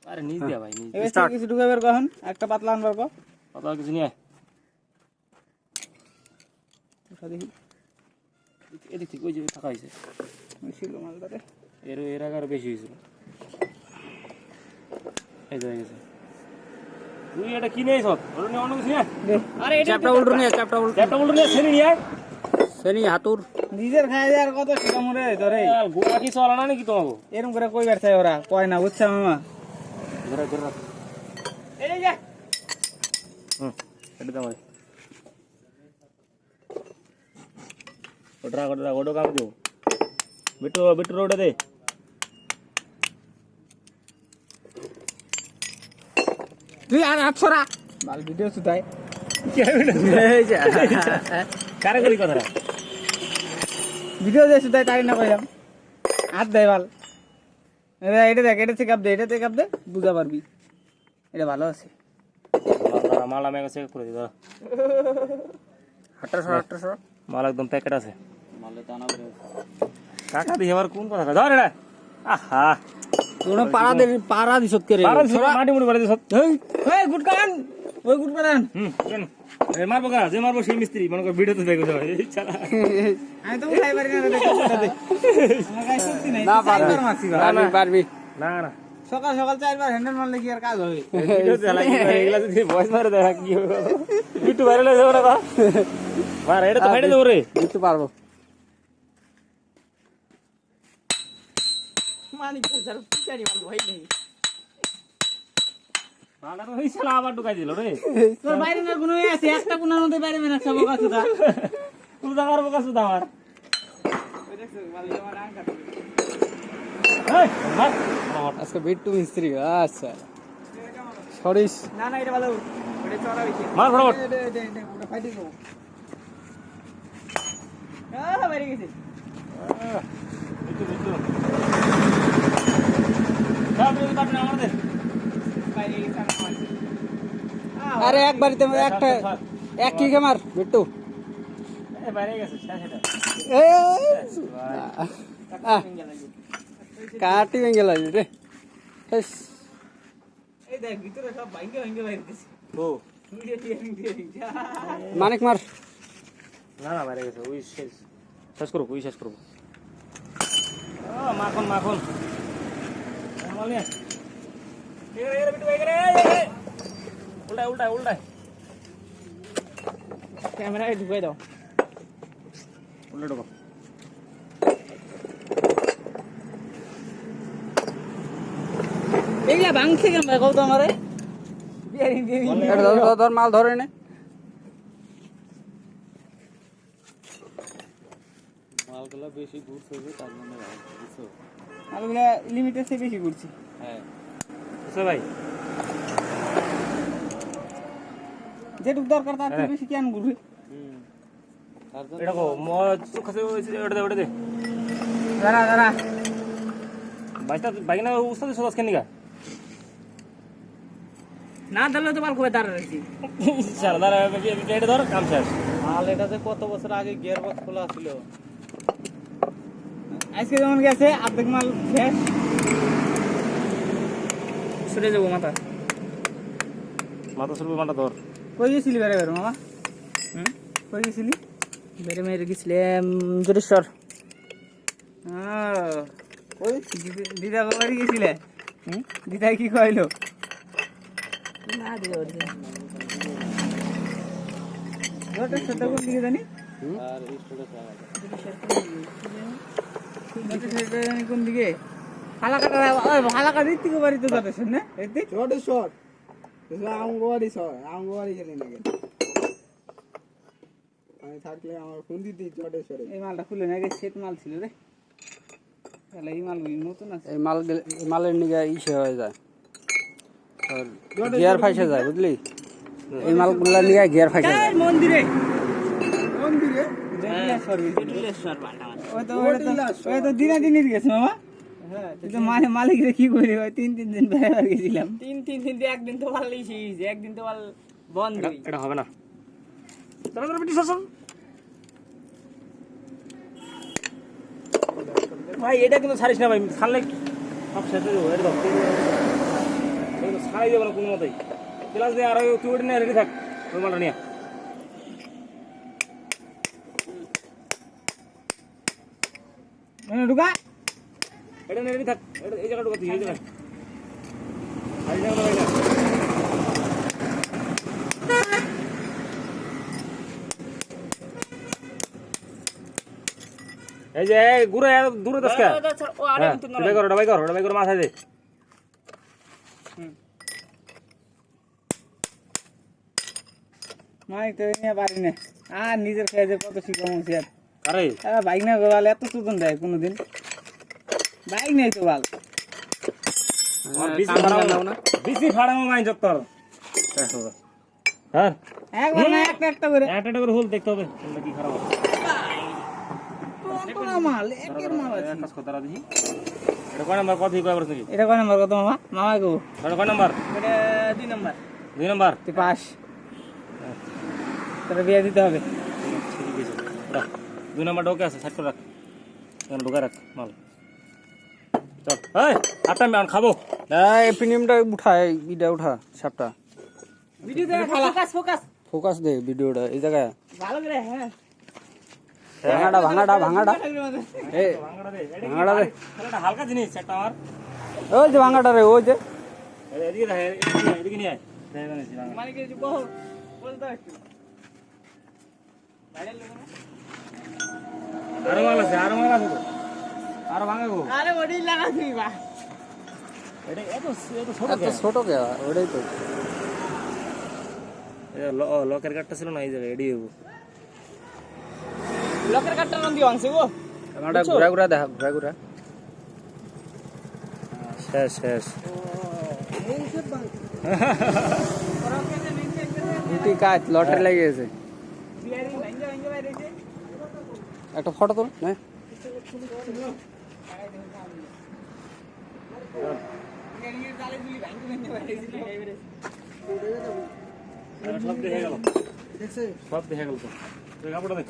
আরে নিজ দিয়া ভাই নিজ এবার থেকে কিছু ঢুকাবার কখন একটা পাতলা আনবার কো পাতলা কিছু নিয়ে ওটা দেখি এদিক থেকে ওই যে থাকা হয়েছে ওই ছিল মালটাতে এর আগে আরো বেশি হয়েছিল এই যে গেছে তুই এটা কি নিয়ে সব ওটা নিয়ে অন্য কিছু নিয়ে আরে এটা চ্যাপটা উল্টো নিয়ে চ্যাপটা উল্টো নিয়ে ছেড়ে নিয়ে সেনি হাতুর নিজের খাই দেওয়ার কত শিখা মরে ধরে গোড়া কি চলা না নাকি তোমাকে এরকম করে কই বের চাই ওরা কয় না বুঝছা মামা ধরে ধরে এই যা এটা দাও ওটা কাম দিও বিট্টু ওটা দে তুই আর আছরা মাল ভিডিও সুতাই এই যে কারে করি কথাটা ভিডিও যে সুতাই তাই না কইলাম হাত দেয় মাল এটা দেখ এটা চেক আপ দে বুঝা পারবি এটা ভালো আছে মাল আমি চেক করে দিই 1800 মাল একদম প্যাকেট আছে মালে দানা বের কাকা দিয়ে আবার কোন কথা ধর এটা আহা তোরা পাড়া দিছত কে রে মাটি মুড়ি করে দিছ এই গুটকান ওই গুটকান কেন এই মারবো কা যে মারবো সেই মিস্ত্রি মনে কর ভিডিওতে দেখো যাবে চালা আমি তো উঠাই পারি না রে এটা দে আমার গায়ে শক্তি নাই না চারবার মারছি পারবি না না সকাল চারবার হ্যান্ডেল মারলে কি আর কাজ হবে ভিডিও চালা কি করে এগুলা যদি ভয়েস মারে দেখা কি হবে একটু ভাইরাল হয়ে যাবে না মার এটা তো ফাইটে দেবো রে দিতে পারবো মানিক স্যার পিছারি মাল ভয় নেই মালা তো এই শালা আবার ঢুকাই দিল রে তোর বাইরে না কোনো আছে একটা কোণার মধ্যে বাইরে না সব কাছে দা তুই দাঁড়ার বোকা সুদা আমার ওই দেখছ মাল আমার আঙ্কা এই মার আজকে বিট্টু মিস্ত্রি আচ্ছা সরিস না এটা ভালো ওটা চড়া হইছে মার ফটাফট এটা পুরো ফাইটিং করব বাইরে গেছে বাইরে গেছে আরে এক বাড়িতে একটা এক কি মার বিট্টু কাটি ভেঙে লাগবে রে এই দেখ ভিতরে সব ভাঙ্গে বাইরে গেছে মানিক মার না না বাইরে গেছে ওই শেষ করবো মাখন উল্টায় ক্যামেরা ঢুকাই দাও উল্টা ঢোকা এগুলা ভাঙছে কেন ভাই কত আমারে ধর মাল ধরে নে মালগুলা বেশি ঘুরছে তার মানে মালগুলা লিমিটের চেয়ে বেশি ঘুরছি হ্যাঁ ভাই যেটুক দরকার তার থেকে বেশি কেন ঘুরবে এটা কো চোখাছে ওটা দে দাঁড়া বাইক না উস্তাদ সোদাস কেন নিগা না ধরলে তো মাল খুবই দাঁড়া রয়েছি চল দাঁড়া এটা ধর কাম শেষ মাল এটাতে কত বছর আগে গিয়ার বক্স খোলা ছিল আজকে যেমন গেছে অর্ধেক মাল শেষ ছুটে যাবো মাথা সরবে মাথা ধর কই গেছিলি বেড়ে মামা কই গেছিলি বেড়ে মেরে গেছিলাম জোরেশ্বর ওই দিদা বাড়ি গেছিলে দিদা কি কইলো না দিও ওটা ছোট কোন দিকে জানি আর কোন দিকে হালাকা দিক থেকে বাড়ি তো যাচ্ছে না এতে জোরেশ্বর আমগোয়ারি গেলি নাকি আমি থাকলে আমার ফোন দিতে জোরেশ্বরে এই মালটা খুলে না সেট মাল ছিল রে তাহলে এই মালগুলি নতুন আছে এই মালের নিগে ইসে হয়ে যায় গিয়ার ফাইসে যায় বুঝলি এই মালগুলা নিয়ে গিয়ার ফাইসে যায় মন্দিরে ওই তো দিনাদিনির গেছে মামা মালিক রে কি করি তিন দিন বেড়াবার গেছিলাম তিন একদিন তো ভালো একদিন তো ভালো বন্ধ এটা হবে না ভাই এটা কিন্তু ছাড়িস না ভাই ছাড়লে সব শেষ হয়ে যাবো খাই যাবো না কোনো মতেই ক্লাস দিয়ে আর তুই ওটা নিয়ে রেডি থাক ওই মালটা নিয়ে ঢুকা এটা নিয়ে রেডি থাক এই জায়গা ঢুকা তুই এই জায়গায় এই জায়গা ঢুকা এই যে ঘুরে দূরে দশকা ডাবাই কর মাথায় দে মাইক তো নিয়ে পারি না আর নিজের খেয়ে যে কত শিখলাম আর আরে বাইক না গোয়াল এত সুতন দেয় কোনোদিন বাইক নেই তো বাল বেশি ফাড়ানো নাই যত হ্যাঁ একবার না একটা করে একটা করে হুল দেখতে হবে কোনটা কি খারাপ আছে মাল একের মাল আছে কাজ কথা দেখি এটা কয় নাম্বার কত কয় বছর কি এটা কয় নাম্বার কত মামা মামা গো এটা কয় নাম্বার এটা 2 নাম্বার 2 নাম্বার তুই পাস তোর বিয়ে দিতে হবে ঠিক আছে রাখ 2 নাম্বার ওকে আছে সেট করে রাখ এখানে ঢোকা রাখ মাল চল এই আটা আমি খাবো এই প্রিমিয়ামটা উঠা এইটা উঠা সাপটা ভিডিও দে ফোকাস ফোকাস দে ভিডিওটা এই জায়গায় ভালো করে হ্যাঁ ভাঙাটা এই ভাঙড়া দে ভাঙাটা দে এটা হালকা জিনিস একটা আমার ওই যে ভাঙাটা রে ওই যে এদিকে দেখ এদিকে নিয়ে আয় দেখে নিছি ভাঙা মানে কি বহু বলতে একটু ভাইরাল লোক না আরো মাল আছে তো আরো ভাঙা গো আরে বডি লাগা তুই বা এটা এত ছোট এত ছোট কে ওটাই তো লকের কাটটা ছিল না এই জায়গায় এডি হবো লোকের কাটটা নাম দিও আনছে গো ভাঙাটা ঘুরা দেখা ঘুরা শেষ দুটি কাজ লটারি লেগে গেছে একটা ফটো তোল না সব দেখে গেল তো তুই কাপড়টা দেখ